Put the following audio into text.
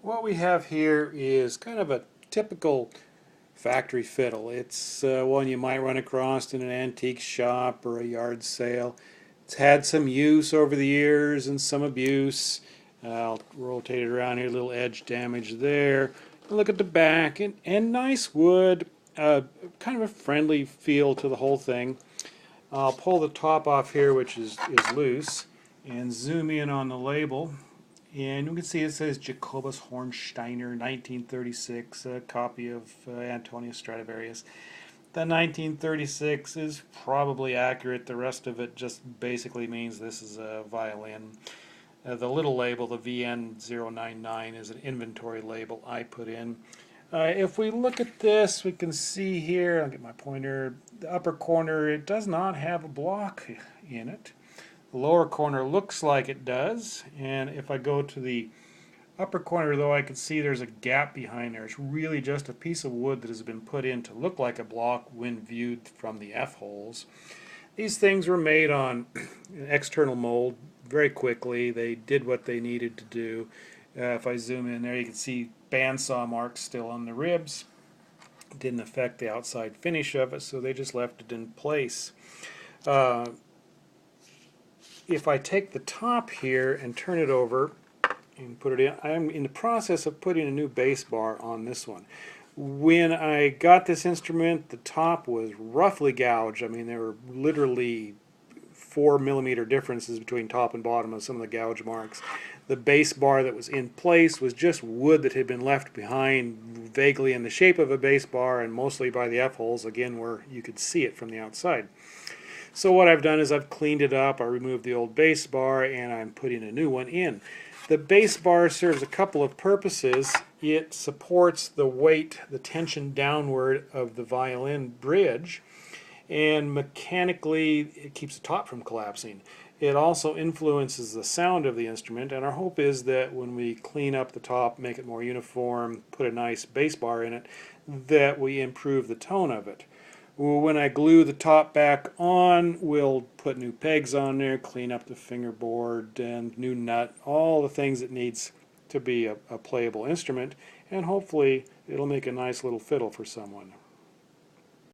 What we have here is kind of a typical factory fiddle. It's one you might run across in an antique shop or a yard sale. It's had some use over the years and some abuse. I'll rotate it around here, a little edge damage there. Look at the back, and nice wood, kind of a friendly feel to the whole thing. I'll pull the top off here, which is loose, and zoom in on the label. And you can see it says Jacobus Hornsteiner, 1936, a copy of Antonius Stradivarius. The 1936 is probably accurate. The rest of it just basically means this is a violin. The little label, the VN099, is an inventory label I put in. If we look at this, we can see here, I'll get my pointer, the upper corner, it does not have a block in it. The lower corner looks like it does, and if I go to the upper corner, though, I can see there's a gap behind there. It's really just a piece of wood that has been put in to look like a block when viewed from the F-holes. These things were made on an external mold very quickly. They did what they needed to do. If I zoom in there, you can see bandsaw marks still on the ribs. It didn't affect the outside finish of it, so they just left it in place. If I take the top here and turn it over and put it in, I'm in the process of putting a new bass bar on this one. When I got this instrument, the top was roughly gouged. I mean, there were literally 4 millimeter differences between top and bottom of some of the gouge marks. The bass bar that was in place was just wood that had been left behind vaguely in the shape of a bass bar and mostly by the F-holes, again, where you could see it from the outside. So what I've done is I've cleaned it up, I removed the old bass bar, and I'm putting a new one in. The bass bar serves a couple of purposes. It supports the weight, the tension downward of the violin bridge, and mechanically it keeps the top from collapsing. It also influences the sound of the instrument, and our hope is that when we clean up the top, make it more uniform, put a nice bass bar in it, that we improve the tone of it. When I glue the top back on, we'll put new pegs on there, clean up the fingerboard and new nut, all the things it needs to be a playable instrument, and hopefully it'll make a nice little fiddle for someone.